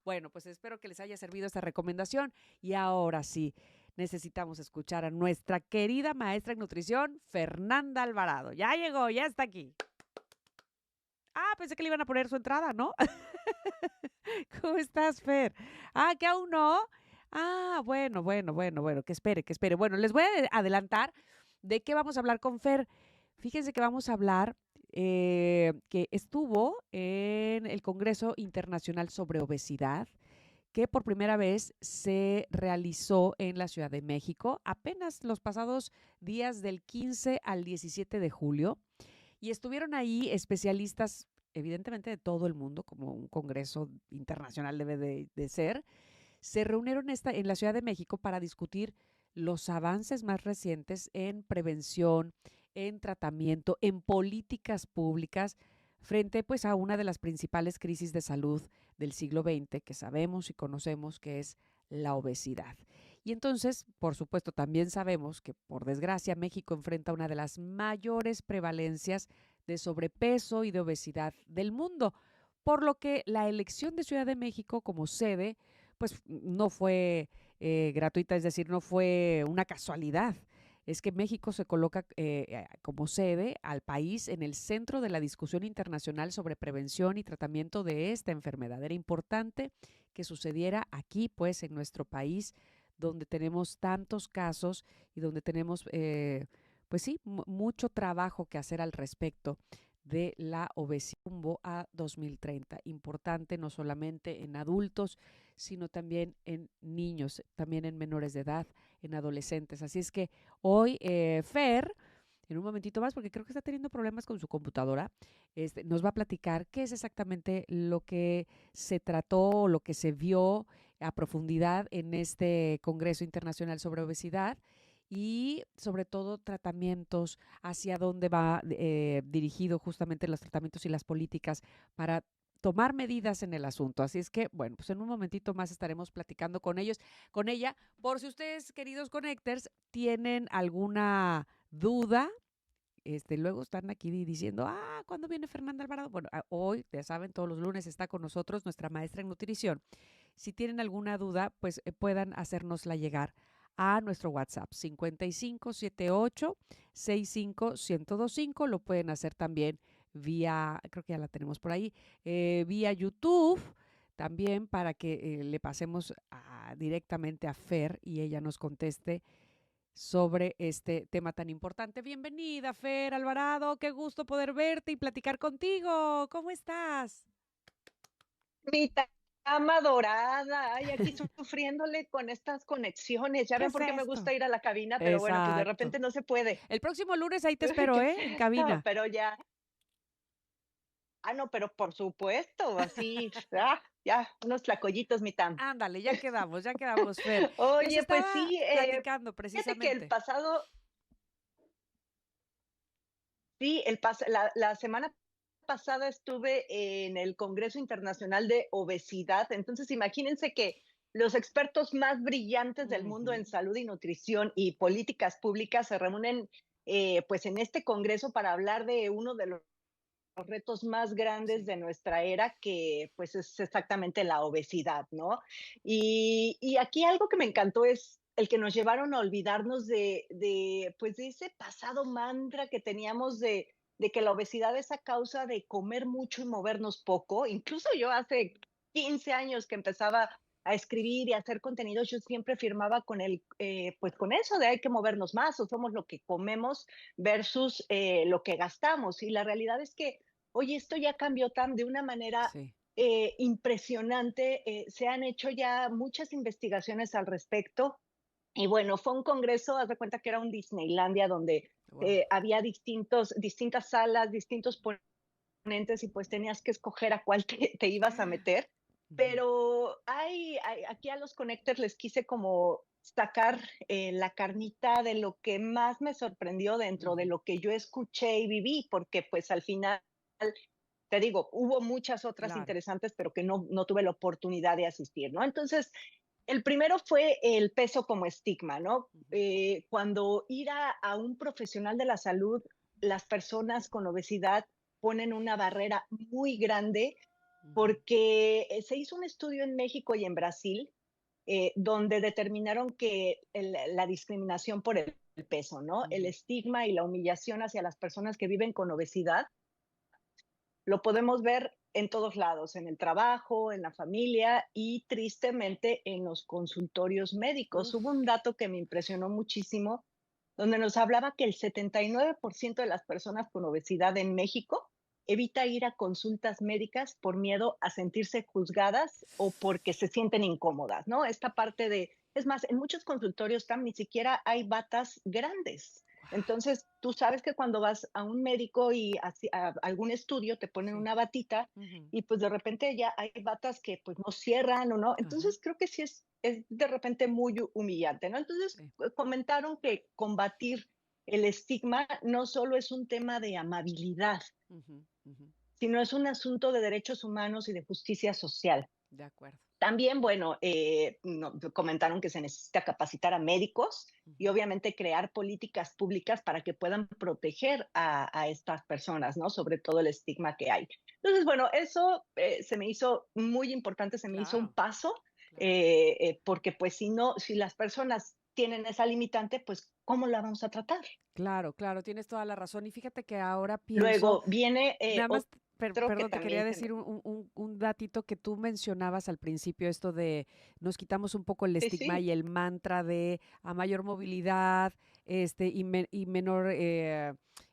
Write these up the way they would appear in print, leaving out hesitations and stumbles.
Bueno, pues espero que les haya servido esta recomendación y ahora sí, necesitamos escuchar a nuestra querida maestra en nutrición, Fernanda Alvarado. Ya llegó, ya está aquí. Ah, pensé que le iban a poner su entrada, ¿no? ¿Cómo estás, Fer? Ah, que aún no. Ah, bueno, que espere, que espere. Bueno, les voy a adelantar de qué vamos a hablar con Fer. Fíjense que vamos a hablar que estuvo en el Congreso Internacional sobre Obesidad, que por primera vez se realizó en la Ciudad de México, apenas los pasados días del 15 al 17 de julio. Y estuvieron ahí especialistas, evidentemente de todo el mundo, como un congreso internacional debe de ser. Se reunieron en la Ciudad de México para discutir los avances más recientes en prevención, en tratamiento, en políticas públicas frente pues a una de las principales crisis de salud del siglo XX que sabemos y conocemos que es la obesidad. Y entonces, por supuesto, también sabemos que por desgracia México enfrenta una de las mayores prevalencias de sobrepeso y de obesidad del mundo, por lo que la elección de Ciudad de México como sede pues no fue gratuita, es decir, no fue una casualidad. Es que México se coloca como sede al país en el centro de la discusión internacional sobre prevención y tratamiento de esta enfermedad. Era importante que sucediera aquí, pues, en nuestro país, donde tenemos tantos casos y donde tenemos, pues sí, mucho trabajo que hacer al respecto de la obesidad rumbo a 2030. Importante no solamente en adultos, sino también en niños, también en menores de edad, en adolescentes. Así es que hoy Fer, en un momentito más, porque creo que está teniendo problemas con su computadora, nos va a platicar qué es exactamente lo que se trató, lo que se vio a profundidad en este Congreso Internacional sobre Obesidad y sobre todo tratamientos, hacia dónde va dirigido justamente los tratamientos y las políticas para tomar medidas en el asunto. Así es que, bueno, pues en un momentito más estaremos platicando con ellos, con ella, por si ustedes, queridos Connectors, tienen alguna duda. Luego están aquí diciendo, ¿cuándo viene Fernanda Alvarado? Bueno, hoy, ya saben, todos los lunes está con nosotros nuestra maestra en nutrición. Si tienen alguna duda, pues puedan hacérnosla llegar a nuestro WhatsApp 5578 65 1025. Lo pueden hacer también vía, creo que ya la tenemos por ahí, vía YouTube también para que le pasemos directamente a Fer y ella nos conteste sobre este tema tan importante. Bienvenida, Fer Alvarado, qué gusto poder verte y platicar contigo. ¿Cómo estás? Mi cama dorada, ay, aquí sufriéndole con estas conexiones. Ya ¿Qué ven es por qué me gusta esto? ir a la cabina, pero bueno, pues de Exacto. repente no se puede. El próximo lunes ahí te espero, En cabina. Pero ya, no, pero por supuesto, así, ya, unos tlacoyitos, mi Tam. Ándale, ya quedamos, Fer. Les Oye, pues estaba sí, platicando fíjate que el precisamente. pasado, sí, la semana pasada estuve en el Congreso Internacional de Obesidad. Entonces, imagínense que los expertos más brillantes del mundo Ujú. en salud y nutrición y políticas públicas se reúnen pues en este congreso para hablar de uno de los retos más grandes Sí, de nuestra era, que pues es exactamente la obesidad, ¿no? Y aquí algo que me encantó es el que nos llevaron a olvidarnos pues de ese pasado mantra que teníamos de que la obesidad es a causa de comer mucho y movernos poco. Incluso yo hace 15 años que empezaba a escribir y a hacer contenidos, yo siempre firmaba con pues con eso de hay que movernos más o somos lo que comemos versus lo que gastamos. Y la realidad es que oye, esto ya cambió tan de una manera sí. impresionante. Se han hecho ya muchas investigaciones al respecto. Y bueno, fue un congreso, haz de cuenta que era un Disneylandia donde Wow. había distintas salas, distintos ponentes y pues tenías que escoger a cuál te ibas a meter. Ujú. Pero aquí a los connectors les quise como sacar la carnita de lo que más me sorprendió dentro de Ujú. lo que yo escuché y viví, porque pues al final te digo, hubo muchas otras Claro. interesantes, pero que no tuve la oportunidad de asistir, ¿no? Entonces, el primero fue el peso como estigma, ¿no? Ujú. Cuando ir a un profesional de la salud, las personas con obesidad ponen una barrera muy grande Ujú, porque se hizo un estudio en México y en Brasil donde determinaron que la discriminación por el peso, ¿no? El ujú. estigma y la humillación hacia las personas que viven con obesidad lo podemos ver en todos lados, en el trabajo, en la familia y tristemente en los consultorios médicos. Hubo Uf, un dato que me impresionó muchísimo, donde nos hablaba que el 79% de las personas con obesidad en México evita ir a consultas médicas por miedo a sentirse juzgadas o porque se sienten incómodas, ¿no? Esta parte de, es más, en muchos consultorios Tam, ni siquiera hay batas grandes. guau, Entonces, tú sabes que cuando vas a un médico y a algún estudio te ponen sí. una batita Ujú, y pues de repente ya hay batas que pues no cierran o no. ajá, Entonces creo que sí es de repente muy humillante, ¿no? Entonces sí. comentaron que combatir el estigma no solo es un tema de amabilidad, Ujú, ujú, sino es un asunto de derechos humanos y de justicia social. de acuerdo. También, bueno, comentaron que se necesita capacitar a médicos y Ujú, obviamente crear políticas públicas para que puedan proteger a estas personas, ¿no? Sobre todo el estigma que hay. Entonces, bueno, eso se me hizo muy importante, se me hizo un claro, paso, claro. porque pues si no, si las personas tienen esa limitante, pues ¿cómo la vamos a tratar? Claro, claro, tienes toda la razón. Y fíjate que ahora pienso, Luego viene nada más, otro que perdón, te quería también se decir me... un datito que tú mencionabas al principio, esto de nos quitamos un poco el Sí, estigma sí, y el mantra de a mayor movilidad, y menor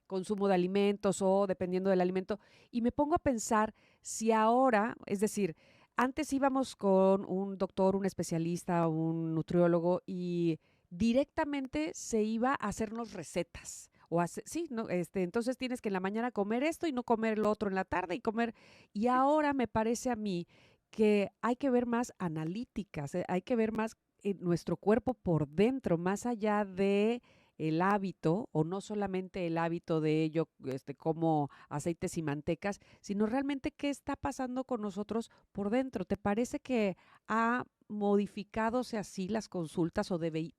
consumo de alimentos o dependiendo del alimento. Y me pongo a pensar si ahora, es decir, antes íbamos con un doctor, un especialista, un nutriólogo y directamente se iba a hacernos recetas. Sí, no, entonces tienes que en la mañana comer esto y no comer lo otro en la tarde y comer. Y ahora me parece a mí que hay que ver más analíticas, hay que ver más nuestro cuerpo por dentro, más allá de el hábito, o no solamente el hábito de yo como aceites y mantecas, sino realmente qué está pasando con nosotros por dentro. ¿Te parece que ha modificadose así las consultas o debe?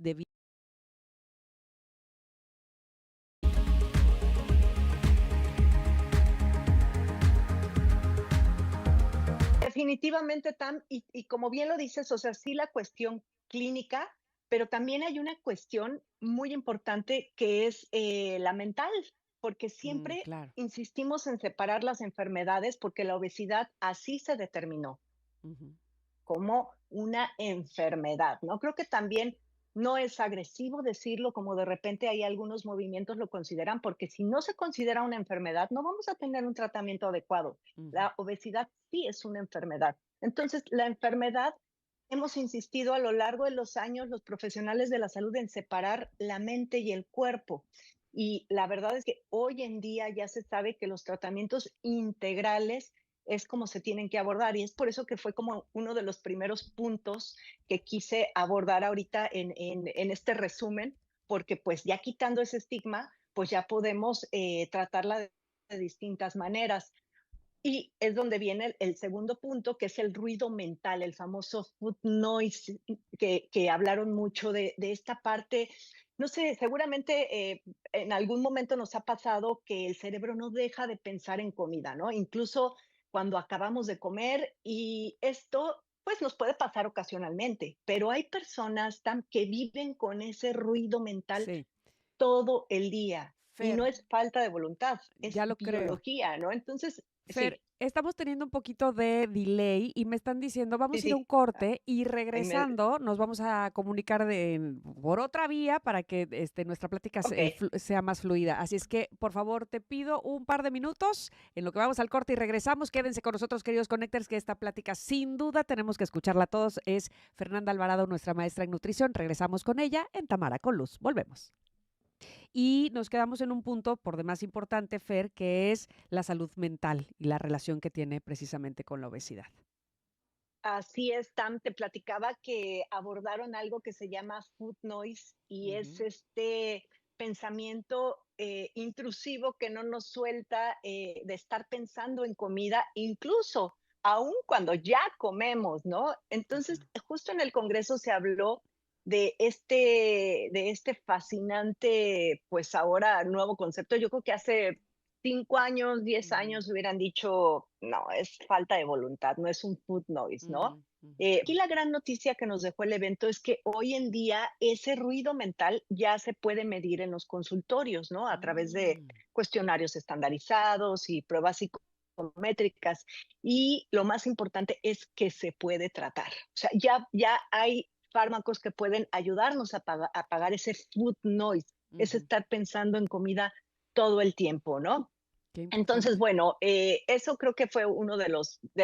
definitivamente, Tam, y como bien lo dices, o sea, sí la cuestión clínica, pero también hay una cuestión muy importante que es la mental, porque Mm, siempre claro. insistimos en separar las enfermedades porque la obesidad así se determinó Ujú. como una enfermedad, ¿no? Creo que también no es agresivo decirlo como de repente hay algunos movimientos lo consideran, porque si no se considera una enfermedad, no vamos a tener un tratamiento adecuado. Ujú. La obesidad sí es una enfermedad. Entonces, la enfermedad, hemos insistido a lo largo de los años, los profesionales de la salud, en separar la mente y el cuerpo. Y la verdad es que hoy en día ya se sabe que los tratamientos integrales es como se tienen que abordar y es por eso que fue como uno de los primeros puntos que quise abordar ahorita en este resumen, porque pues ya quitando ese estigma, pues ya podemos tratarla de distintas maneras. Y es donde viene el segundo punto, que es el ruido mental, el famoso food noise, que hablaron mucho de esta parte. No sé, seguramente en algún momento nos ha pasado que el cerebro no deja de pensar en comida, ¿no? Incluso cuando acabamos de comer y esto pues nos puede pasar ocasionalmente, pero hay personas que viven con ese ruido mental Sí, todo el día y Fer, no es falta de voluntad, es ya lo creo. biología, ¿no? Entonces, Fer, sí, estamos teniendo un poquito de delay y me están diciendo, sí, vamos a ir a un sí. corte y Ahí me regresando nos vamos a comunicar por otra vía para que nuestra plática okey, sea más fluida. Así es que, por favor, te pido un par de minutos en lo que vamos al corte y regresamos. Quédense con nosotros, queridos connectors, que esta plática sin duda tenemos que escucharla todos. Es Fernanda Alvarado, nuestra maestra en nutrición. Regresamos con ella en Tamara con Luz. Volvemos. Y nos quedamos en un punto por demás importante, Fer, que es la salud mental y la relación que tiene precisamente con la obesidad. así es, Tam. Te platicaba que abordaron algo que se llama food noise y es Ujú, este pensamiento intrusivo que no nos suelta de estar pensando en comida, incluso aún cuando ya comemos, ¿no? Entonces, ajá. justo en el Congreso se habló de este fascinante, pues ahora nuevo concepto. Yo creo que hace 5 años, 10 años Ujú, hubieran dicho: "No, es falta de voluntad, no es un food noise", ¿no? ujú, ujú, Aquí la gran noticia que nos dejó el evento es que hoy en día ese ruido mental ya se puede medir en los consultorios, ¿no? A través de mm, cuestionarios estandarizados y pruebas psicométricas. Y lo más importante es que se puede tratar. O sea, ya hay fármacos que pueden ayudarnos a apagar ese food noise, es ujú. estar pensando en comida todo el tiempo, ¿no? Qué Entonces, importante. bueno, eso creo que fue uno de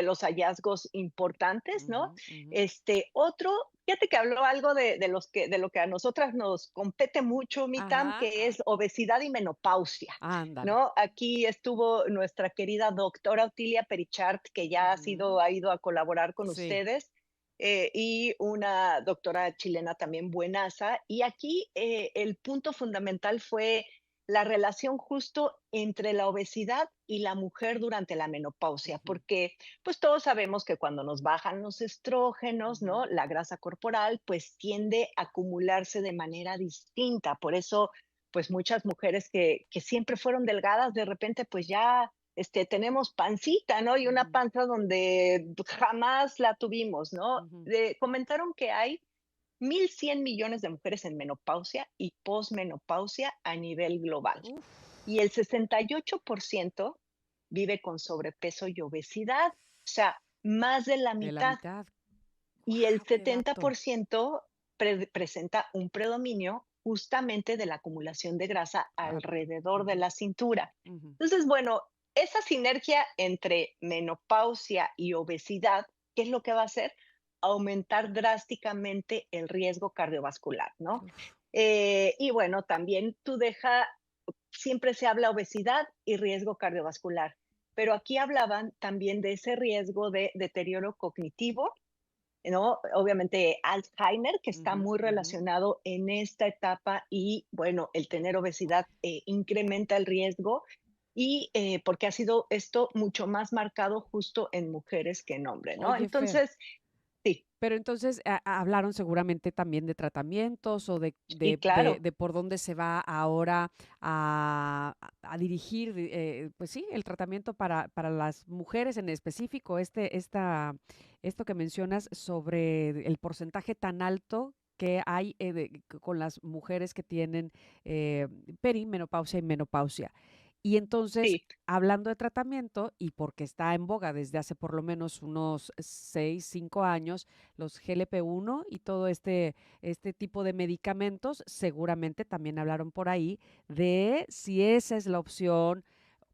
los hallazgos importantes, ¿no? Ujú, ujú. Otro, fíjate que habló algo de lo que a nosotras nos compete mucho, Mitam, Ajá, que es obesidad y menopausia, ándale. ¿no? Aquí estuvo nuestra querida doctora Otilia Perichart, que ya Ujú. ha ido a colaborar con Sí. ustedes, y una doctora chilena también buenaza. Y aquí el punto fundamental fue la relación justo entre la obesidad y la mujer durante la menopausia, Ujú, porque pues todos sabemos que cuando nos bajan los estrógenos, ¿no? ujú. La grasa corporal pues tiende a acumularse de manera distinta. Por eso pues muchas mujeres que siempre fueron delgadas, de repente pues ya tenemos pancita, ¿no? Y una Ujú, panza donde jamás la tuvimos, ¿no? ujú. Comentaron que hay 1.100 millones de mujeres en menopausia y posmenopausia a nivel global. Uf, Y el 68% vive con sobrepeso y obesidad, o sea, más de la de la mitad. mitad. Y el Guau, qué setenta dato. por ciento presenta un predominio justamente de la acumulación de grasa Ah, alrededor de ujú, la cintura. ujú. Entonces, bueno, esa sinergia entre menopausia y obesidad, ¿qué es lo que va a hacer? Aumentar drásticamente el riesgo cardiovascular, ¿no? Uf, Y bueno, también siempre se habla obesidad y riesgo cardiovascular, pero aquí hablaban también de ese riesgo de deterioro cognitivo, ¿no? Obviamente Alzheimer, que está ujú, muy ujú. relacionado en esta etapa y bueno, el tener obesidad incrementa el riesgo y porque ha sido esto mucho más marcado justo en mujeres que en hombres, ¿no? Oye, Fer, Entonces, sí, pero entonces hablaron seguramente también de tratamientos o sí, claro, de por dónde se va ahora a dirigir, pues sí, el tratamiento para las mujeres en específico, esto que mencionas sobre el porcentaje tan alto que hay con las mujeres que tienen perimenopausia y menopausia. Y entonces, sí. hablando de tratamiento, y porque está en boga desde hace por lo menos unos 6 5 años, los GLP-1 y todo este tipo de medicamentos, seguramente también hablaron por ahí de si esa es la opción,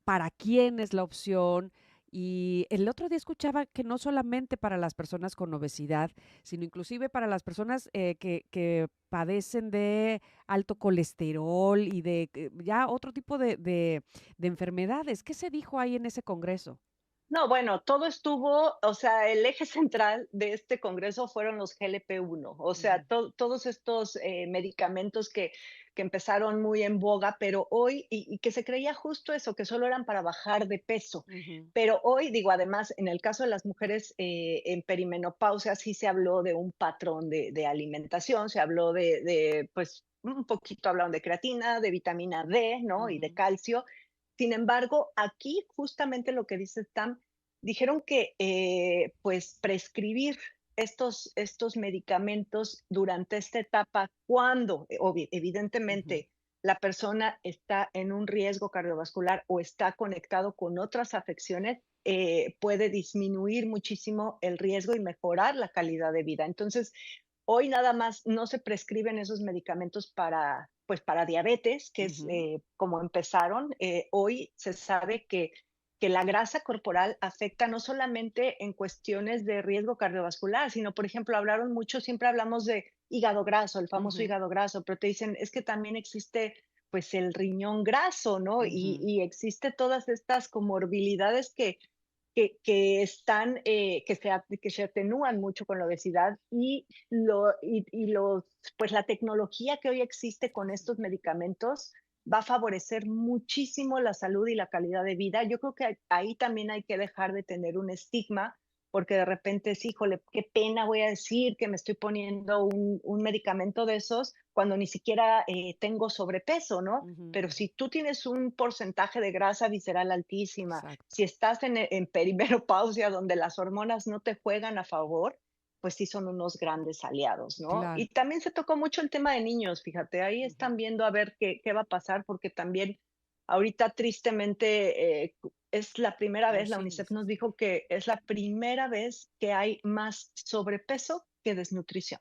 para quién es la opción. Y el otro día escuchaba que no solamente para las personas con obesidad, sino inclusive para las personas que padecen de alto colesterol y de ya otro tipo de enfermedades. ¿Qué se dijo ahí en ese congreso? No, bueno, todo estuvo, o sea, el eje central de este congreso fueron los GLP-1, o sea, Ujú, todos estos medicamentos que empezaron muy en boga, pero hoy, y que se creía justo eso, que solo eran para bajar de peso. ujú, Pero hoy, digo, además, en el caso de las mujeres en perimenopausia, sí se habló de un patrón de alimentación, se habló pues, un poquito hablaron de creatina, de vitamina D, ¿no? Y de ujú, calcio. Sin embargo, aquí justamente lo que dice Tam, dijeron que pues prescribir estos medicamentos durante esta etapa, cuando ujú, evidentemente la persona está en un riesgo cardiovascular o está conectado con otras afecciones, puede disminuir muchísimo el riesgo y mejorar la calidad de vida. Entonces, hoy nada más no se prescriben esos medicamentos pues para diabetes, que es ujú, como empezaron. Hoy se sabe que la grasa corporal afecta no solamente en cuestiones de riesgo cardiovascular, sino, por ejemplo, hablaron mucho, siempre hablamos de hígado graso, el famoso ujú, hígado graso, pero te dicen, es que también existe pues el riñón graso, ¿no? ujú, Y existe todas estas comorbilidades que están, que se atenúan mucho con la obesidad pues la tecnología que hoy existe con estos medicamentos va a favorecer muchísimo la salud y la calidad de vida. Yo creo que ahí también hay que dejar de tener un estigma, porque de repente es, híjole, qué pena voy a decir que me estoy poniendo un medicamento de esos cuando ni siquiera tengo sobrepeso, ¿no? Ujú, Pero si tú tienes un porcentaje de grasa visceral altísima, exacto. si estás en perimenopausia donde las hormonas no te juegan a favor, pues sí son unos grandes aliados, ¿no? Claro. Y también se tocó mucho el tema de niños, fíjate, ahí Ujú. están viendo a ver qué va a pasar, porque también ahorita tristemente es la primera vez, Los la UNICEF nos índices. dijo que es la primera vez que hay más sobrepeso que desnutrición.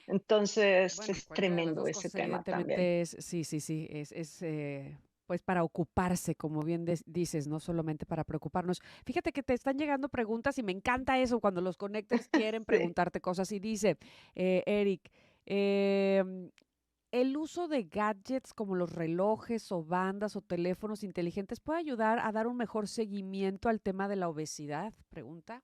Entonces, Bueno, es cualquiera de las tremendo 2 ese cosas tema también. evidentemente es sí, sí, sí, pues, para ocuparse, como bien dices, no solamente para preocuparnos. Fíjate que te están llegando preguntas y me encanta eso, cuando los connectors quieren Sí. preguntarte cosas y dice, Eric, em, ¿el uso de gadgets como los relojes o bandas o teléfonos inteligentes puede ayudar a dar un mejor seguimiento al tema de la obesidad? Pregunta.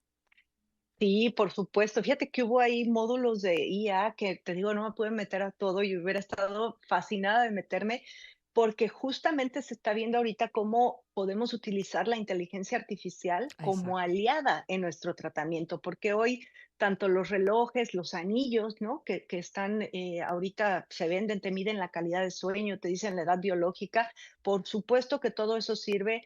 Sí, por supuesto. Fíjate que hubo ahí módulos de IA que te digo, no me pude meter a todo y hubiera estado fascinada de meterme, porque justamente se está viendo ahorita cómo podemos utilizar la inteligencia artificial como Exacto. aliada en nuestro tratamiento, porque hoy tanto los relojes, los anillos, ¿no? Que están ahorita, se venden, te miden la calidad de sueño, te dicen la edad biológica. Por supuesto que todo eso sirve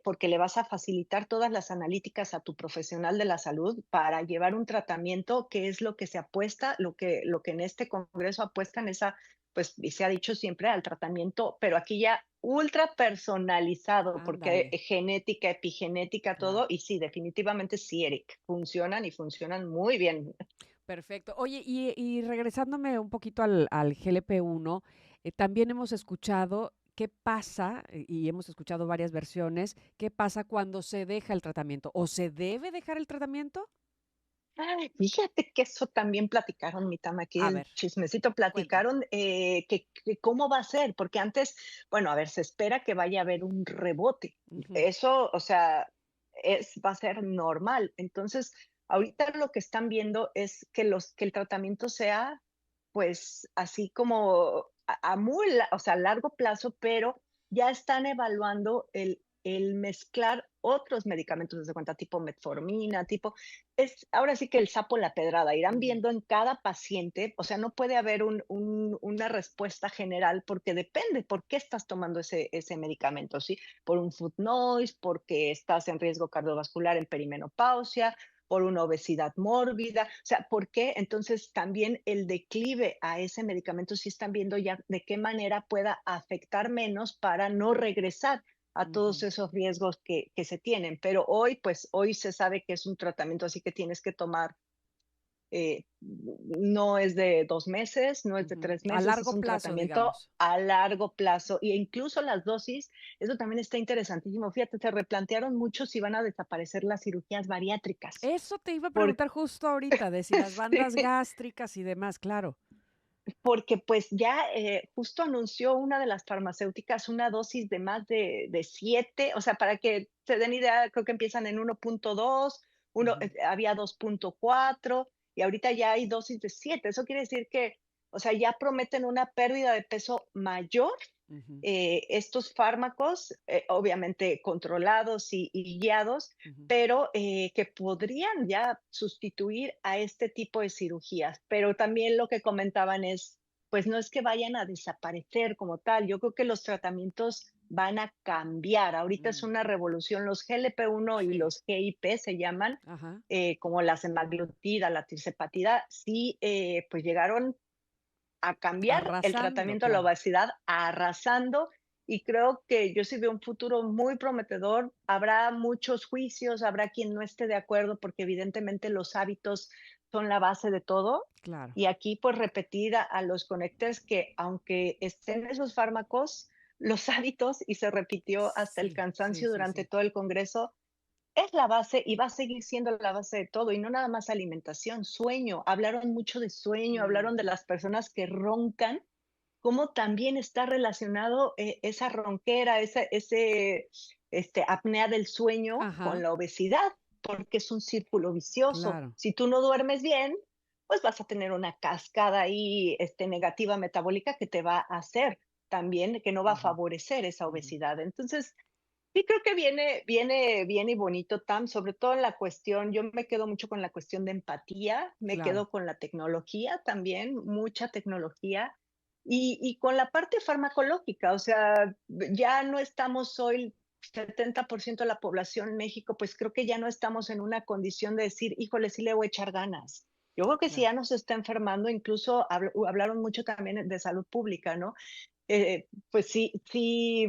porque le vas a facilitar todas las analíticas a tu profesional de la salud para llevar un tratamiento que es lo que se apuesta, lo que en este congreso apuestan esa, pues, y se ha dicho siempre al tratamiento, pero aquí ya ultra personalizado, porque Ándale, genética, epigenética, claro. todo, y sí, definitivamente sí, Eric, funcionan y funcionan muy bien. Perfecto. Oye, y regresándome un poquito al GLP-1, también hemos escuchado qué pasa, y hemos escuchado varias versiones, qué pasa cuando se deja el tratamiento, ¿o se debe dejar el tratamiento? Ay, fíjate que eso también platicaron, mi Tama, aquí A el ver, chismecito, cuéntame. platicaron que cómo va a ser, porque antes, bueno, a ver, se espera que vaya a haber un rebote. Ujú, Eso, o sea, va a ser normal. Entonces, ahorita lo que están viendo es que el tratamiento sea, pues, así como a muy, o sea, a largo plazo, pero ya están evaluando el mezclar otros medicamentos, desde cuenta, tipo metformina, tipo, es ahora sí que el sapo la pedrada, irán ujú, viendo en cada paciente, o sea, no puede haber una respuesta general porque depende por qué estás tomando ese medicamento, ¿sí? Por un food noise, porque estás en riesgo cardiovascular en perimenopausia, por una obesidad mórbida, o sea, ¿por qué? Entonces también el declive a ese medicamento sí están viendo ya de qué manera pueda afectar menos para no regresar a todos ujú. esos riesgos que se tienen. Pero hoy, pues hoy se sabe que es un tratamiento así que tienes que tomar, no es de 2 meses, no es de Ujú. tres A meses, es largo un plazo, tratamiento digamos. a largo plazo e incluso las dosis, eso también está interesantísimo. Fíjate, se replantearon mucho si van a desaparecer las cirugías bariátricas, Eso te iba a porque preguntar justo ahorita, de si las bandas sí, gástricas y demás, claro. porque pues ya justo anunció una de las farmacéuticas una dosis de más de 7, o sea, para que se den idea, creo que empiezan en 1.2, Ujú, había 2.4 y ahorita ya hay dosis de 7. Eso quiere decir que, o sea, ya prometen una pérdida de peso mayor ujú, estos fármacos, obviamente controlados y guiados, ujú. pero que podrían ya sustituir a este tipo de cirugías. Pero también lo que comentaban es, pues no es que vayan a desaparecer como tal, yo creo que los tratamientos van a cambiar. Ahorita es Mm, una revolución, los GLP-1 y sí, los GIP se llaman, ajá. como la semaglutida, la tirzepatida, sí, pues llegaron a cambiar el Arrasando, tratamiento de la claro. obesidad, arrasando, y creo que yo sí veo un futuro muy prometedor. Habrá muchos juicios, habrá quien no esté de acuerdo, porque evidentemente los hábitos son la base de todo. Claro. Y aquí, pues, repetir a los conectores que aunque estén esos fármacos, los hábitos, y se repitió hasta el Sí, sí, cansancio sí, durante sí. todo el congreso, es la base y va a seguir siendo la base de todo, y no nada más alimentación, sueño. Hablaron mucho de sueño, hablaron de Ujú. las personas que roncan, cómo también está relacionado esa ronquera, apnea del sueño con Ajá, la obesidad, porque es un círculo vicioso. claro. Si tú no duermes bien, pues vas a tener una cascada ahí negativa metabólica que te va a hacer también, que no va a Ujú, favorecer esa ujú. obesidad. Entonces, Sí, creo que viene bien y bonito, Tam, sobre todo en la cuestión, yo me quedo mucho con la cuestión de empatía, me Claro, quedo con la tecnología también, mucha tecnología, y con la parte farmacológica, o sea, ya no estamos hoy 70% de la población en México, pues creo que ya no estamos en una condición de decir: "Híjole, sí le voy a echar ganas". Yo creo que si claro. ya nos está enfermando, incluso hablaron mucho también de salud pública, ¿no? Pues sí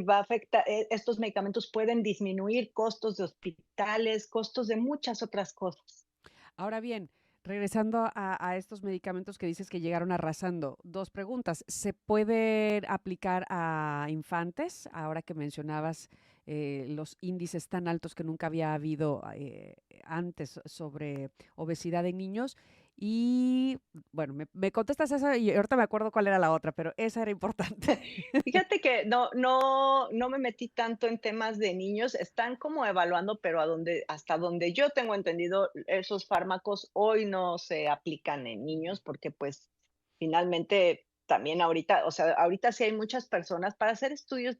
va a afectar, estos medicamentos pueden disminuir costos de hospitales, costos de muchas otras cosas. Ahora bien, regresando a estos medicamentos que dices que llegaron arrasando, 2 preguntas. ¿Se puede aplicar a infantes? Ahora que mencionabas, los índices tan altos que nunca había habido, antes sobre obesidad en niños. Y, bueno, me contestas esa y ahorita me acuerdo cuál era la otra, pero esa era importante. Fíjate que no me metí tanto en temas de niños, están como evaluando, pero hasta donde yo tengo entendido, esos fármacos hoy no se aplican en niños porque, pues, finalmente también ahorita, o sea, ahorita sí hay muchas personas para hacer estudios.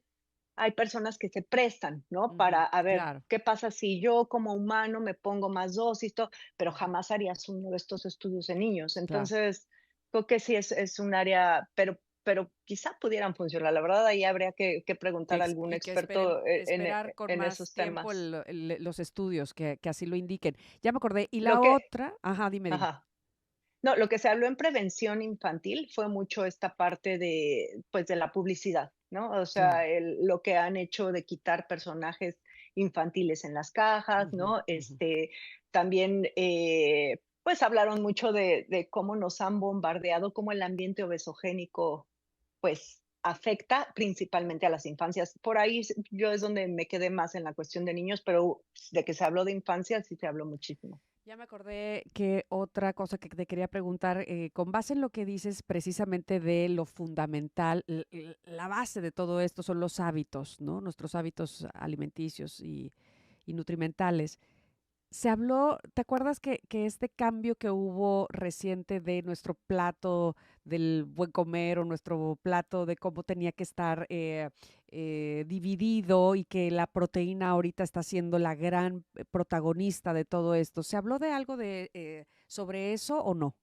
Hay personas que se prestan, ¿no? Ujú, Para, a ver, claro. ¿qué pasa si yo como humano me pongo más dosis, todo? Pero Ujú, jamás harías uno de estos estudios en niños. claro. Entonces, creo que sí es un área, pero quizá pudieran funcionar. La verdad, ahí habría que preguntar a algún Y que esperen experto esperar con en más esos tiempo temas. los estudios que así lo indiquen. Ya me acordé. Y Lo la que otra, ajá, dime, dime. ajá. No, lo que se habló en prevención infantil fue mucho esta parte de, pues, de la publicidad, ¿no? O Claro. sea, lo que han hecho de quitar personajes infantiles en las cajas, Ujú, ¿no? ujú. También, pues, hablaron mucho de cómo nos han bombardeado, cómo el ambiente obesogénico, pues, afecta principalmente a las infancias. Por ahí yo es donde me quedé más en la cuestión de niños, pero de que se habló de infancia, sí se habló muchísimo. Ya me acordé que otra cosa que te quería preguntar, con base en lo que dices precisamente de lo fundamental, la base de todo esto son los hábitos, ¿no? Nuestros hábitos alimenticios y nutrimentales. Se habló, ¿te acuerdas que este cambio que hubo reciente de nuestro plato del buen comer o nuestro plato de cómo tenía que estar dividido y que la proteína ahorita está siendo la gran protagonista de todo esto? ¿Se habló de algo de sobre eso o no?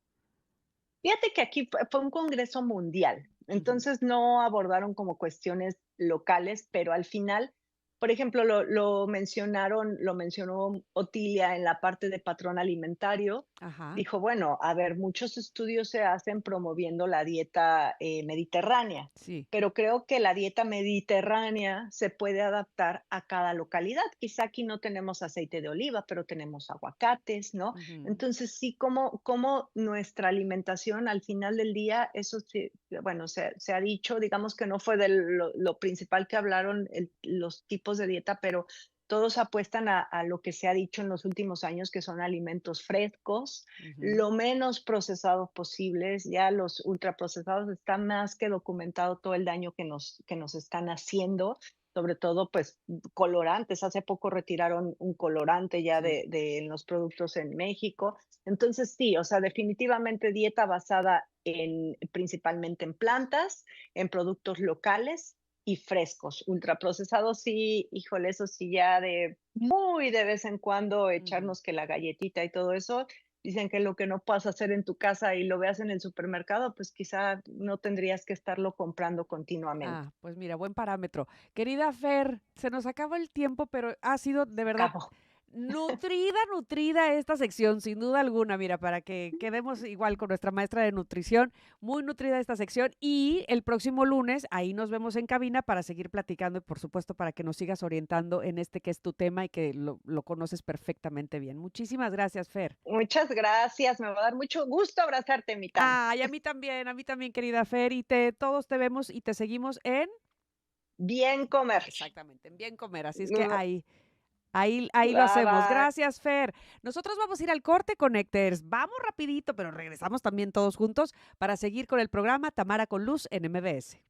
Fíjate que aquí fue un congreso mundial, Ujú. entonces no abordaron como cuestiones locales, pero al final, por ejemplo, lo mencionó Otilia en la parte de patrón alimentario. Ajá, Dijo, bueno, a ver, muchos estudios se hacen promoviendo la dieta mediterránea, sí. pero creo que la dieta mediterránea se puede adaptar a cada localidad. Quizá aquí no tenemos aceite de oliva, pero tenemos aguacates, ¿no? Ujú. Entonces, sí, como nuestra alimentación al final del día, eso sí, bueno, se ha dicho, digamos que no fue de lo principal que hablaron los tipos de dieta, pero todos apuestan a lo que se ha dicho en los últimos años, que son alimentos frescos, Ujú. lo menos procesados posibles. Ya los ultraprocesados está más que documentado todo el daño que nos están haciendo, sobre todo, pues, colorantes. Hace poco retiraron un colorante ya Sí. de los productos en México. Entonces, sí, o sea, definitivamente dieta basada principalmente en plantas, en productos locales y frescos. Ultraprocesados sí, híjole, eso sí ya de muy de vez en cuando Ujú. echarnos que la galletita y todo eso. Dicen que lo que no puedas hacer en tu casa y lo veas en el supermercado, pues quizá no tendrías que estarlo comprando continuamente. Ah, pues mira, buen parámetro. Querida Fer, se nos acaba el tiempo, pero ha sido de verdad Acabo. nutrida esta sección, sin duda alguna, mira, para que quedemos igual con nuestra maestra de nutrición, muy nutrida esta sección y el próximo lunes ahí nos vemos en cabina para seguir platicando y por supuesto para que nos sigas orientando en este que es tu tema y que lo conoces perfectamente bien. Muchísimas gracias, Fer. Muchas gracias, me va a dar mucho gusto abrazarte, mi Tam. Ay, a mí también, querida Fer, y todos te vemos y te seguimos en Bien comer. exactamente, en Bien Comer. Así es que Bye ahí lo hacemos. bye. Gracias, Fer. Nosotros vamos a ir al corte, Connectors. Vamos rapidito, pero regresamos también todos juntos para seguir con el programa Tamara con Luz en MBS.